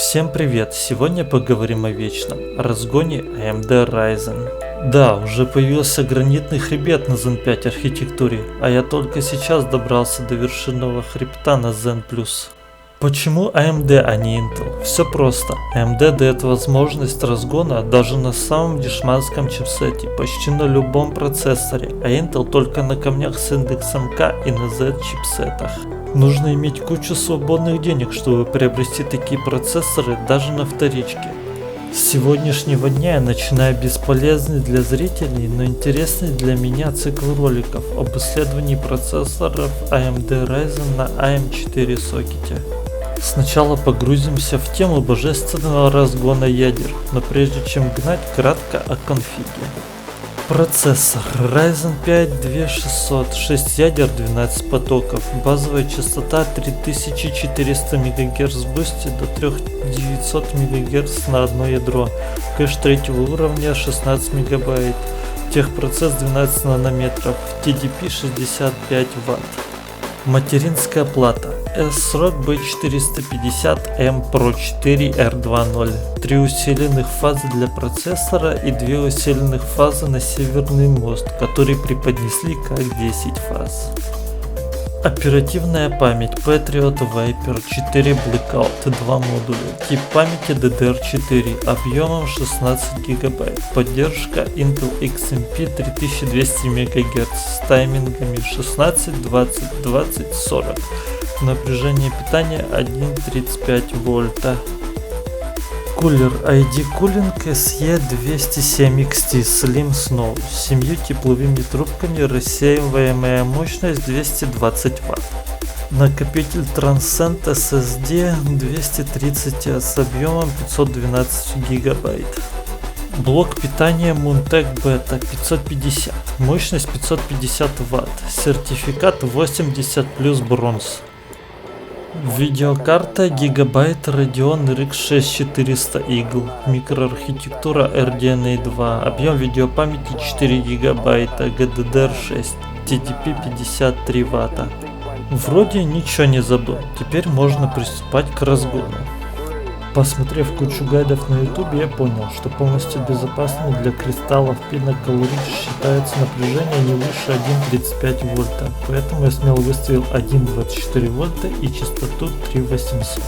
Всем привет! Сегодня поговорим о вечном, о разгоне AMD Ryzen. Да, уже появился гранитный хребет на Zen 5 архитектуре, а я только сейчас добрался до вершинного хребта на Zen+. Почему AMD, а не Intel? Все просто. AMD дает возможность разгона даже на самом дешманском чипсете, почти на любом процессоре, а Intel только на камнях с индексом K и на Z чипсетах. Нужно иметь кучу свободных денег, чтобы приобрести такие процессоры даже на вторичке. С сегодняшнего дня я начинаю бесполезный для зрителей, но интересный для меня цикл роликов об исследовании процессоров AMD Ryzen на AM4 сокете. Сначала погрузимся в тему божественного разгона ядер, но прежде чем гнать, кратко о конфиге. Процессор Ryzen 5 2600, 6 ядер, 12 потоков, базовая частота 3400 МГц в бусте до 3900 МГц на одно ядро, кэш третьего уровня 16 МБ, техпроцесс 12 нанометров, TDP 65 Вт. Материнская плата ASRock B450M Pro 4 R2.0, 3 усиленных фазы для процессора и 2 усиленных фазы на северный мост, которые преподнесли как 10 фаз. Оперативная память Patriot Viper 4 Blackout 2 модуля, тип памяти DDR4 объемом 16 ГБ, поддержка Intel XMP 3200 МГц с таймингами 16, 20, 20, 40, напряжение питания 1,35 вольта. Кулер ID Cooling SE207XT Slim Snow с 7 тепловыми трубками, рассеиваемая мощность 220 Вт. Накопитель Transcend SSD 230 с объемом 512 ГБ. Блок питания Moontech Beta 550, мощность 550 Вт, сертификат 80 плюс бронз. Видеокарта Gigabyte Radeon RX 6400 Eagle, микроархитектура RDNA 2, объем видеопамяти 4 ГБ, GDDR6, TDP 53 Вт. Вроде ничего не забыл, теперь можно приступать к разгону. Посмотрев кучу гайдов на YouTube, я понял, что полностью безопасным для кристаллов пинокалорий считается напряжение не выше 1,35 вольта, поэтому я смело выставил 1,24 вольта и частоту 3800.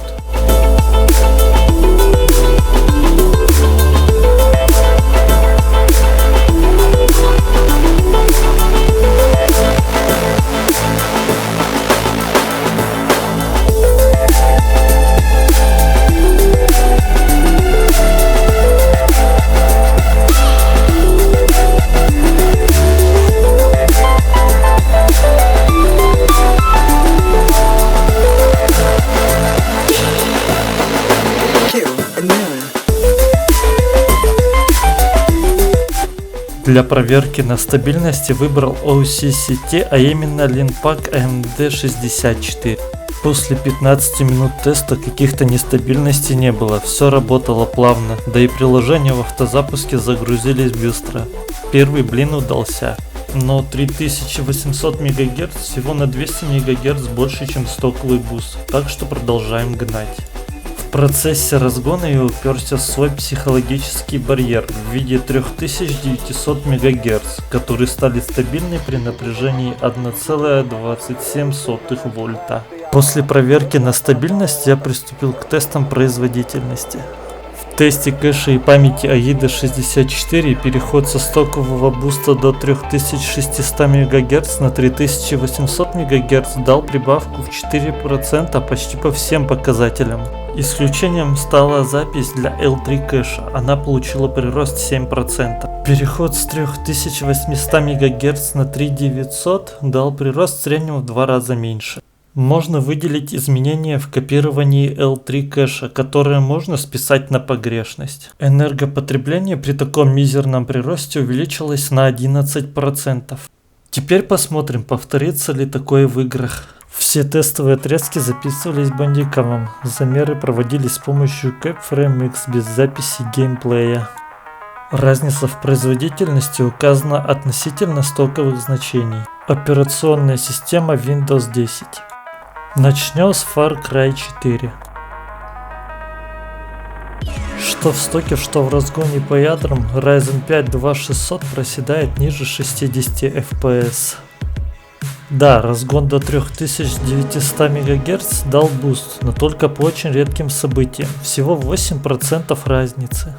Для проверки на стабильность выбрал OCCT, а именно Linpack AMD64. После 15 минут теста каких-то нестабильностей не было, все работало плавно, да и приложения в автозапуске загрузились быстро. Первый блин удался. Но 3800 МГц всего на 200 МГц больше, чем стоковый буст, так что продолжаем гнать. В процессе разгона я уперся в свой психологический барьер в виде 3900 МГц, которые стали стабильны при напряжении 1,27 вольта. После проверки на стабильность я приступил к тестам производительности. В тесте кэша и памяти AIDA 64 переход со стокового буста до 3600 МГц на 3800 МГц дал прибавку в 4% почти по всем показателям. Исключением стала запись для L3 кэша, она получила прирост 7%. Переход с 3800 МГц на 3900 дал прирост в среднем в 2 раза меньше. Можно выделить изменения в копировании L3 кэша, которые можно списать на погрешность. Энергопотребление при таком мизерном приросте увеличилось на 11%. Теперь посмотрим, повторится ли такое в играх. Все тестовые отрезки записывались бандикамом, замеры проводились с помощью CapFrame X без записи геймплея. Разница в производительности указана относительно стоковых значений. Операционная система Windows 10. Начнем с Far Cry 4. Что в стоке, что в разгоне по ядрам, Ryzen 5 2600 проседает ниже 60 FPS. Да, разгон до 3900 МГц дал буст, но только по очень редким событиям, всего 8% разницы.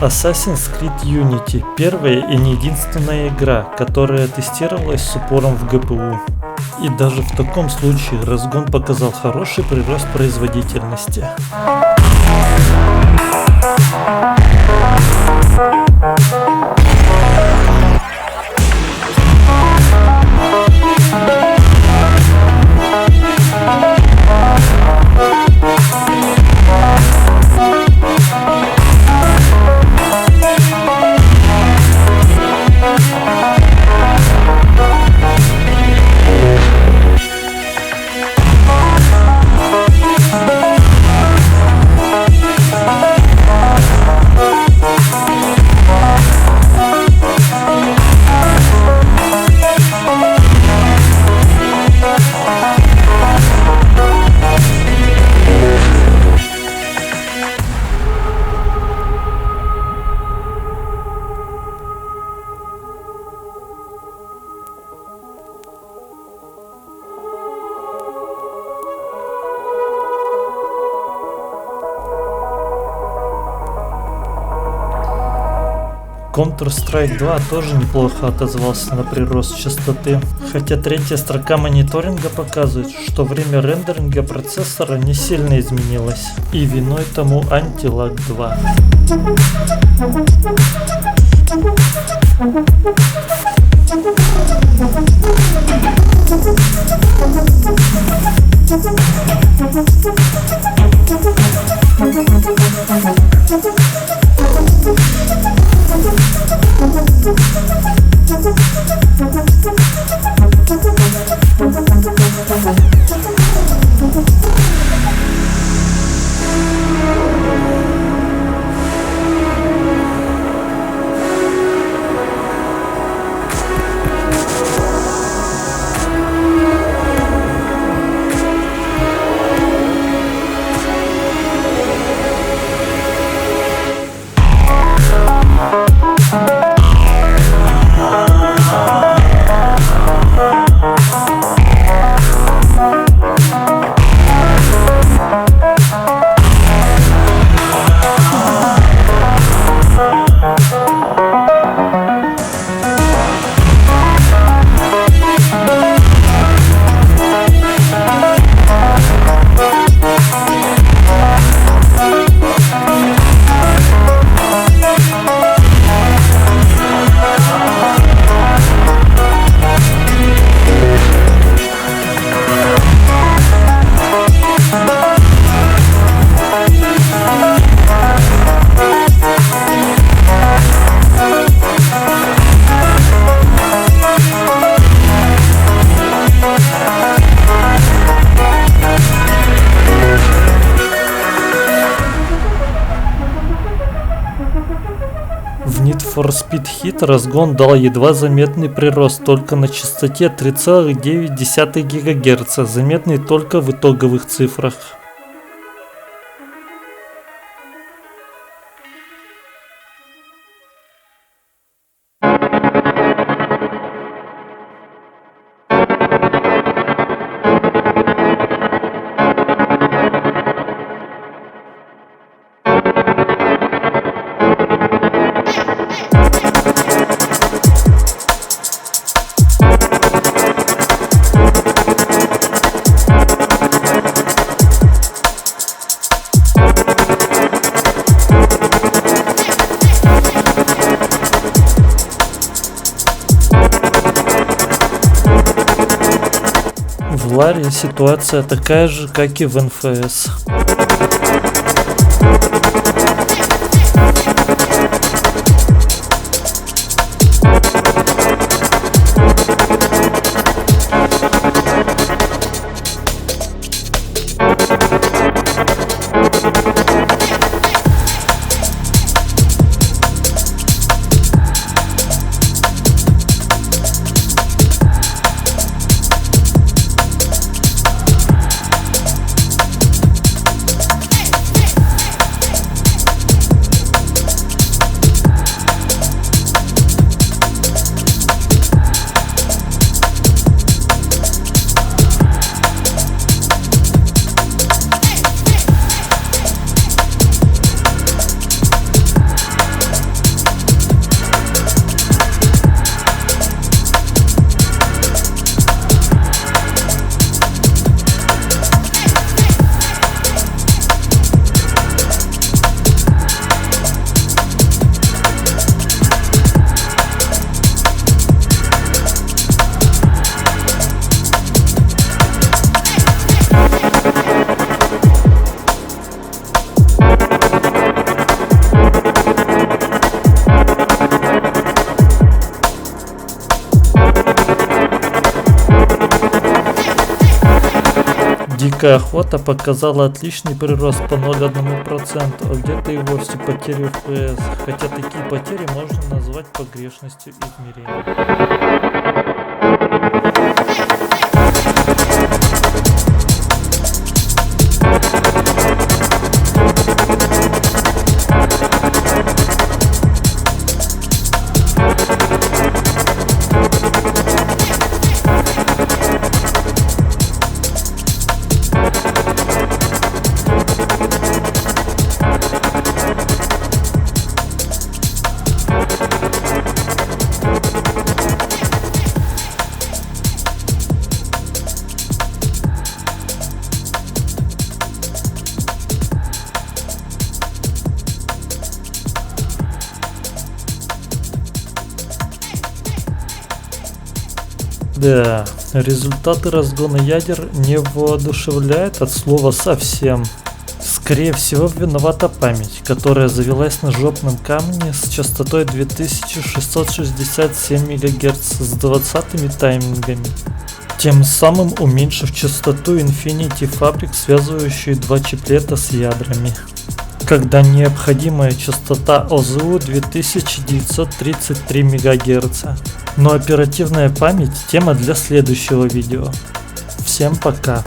Assassin's Creed Unity – первая и не единственная игра, которая тестировалась с упором в GPU. И даже в таком случае разгон показал хороший прирост производительности. Counter-Strike 2 тоже неплохо отозвался на прирост частоты, хотя третья строка мониторинга показывает, что время рендеринга процессора не сильно изменилось, и виной тому Anti-Lag 2. В Need for Speed Heat разгон дал едва заметный прирост только на частоте 3,9 ГГц, заметный только в итоговых цифрах. Варе ситуация такая же, как и в НФС. Дикая охота показала отличный прирост по 0,1%, а где-то и вовсе потери FPS, хотя такие потери можно назвать погрешностью измерения. Да, результаты разгона ядер не воодушевляют от слова совсем. Скорее всего, виновата память, которая завелась на жопном камне с частотой 2667 МГц с 20 таймингами, тем самым уменьшив частоту Infinity Fabric, связывающую два чиплета с ядрами, когда необходимая частота ОЗУ 2933 МГц. Но оперативная память — тема для следующего видео. Всем пока!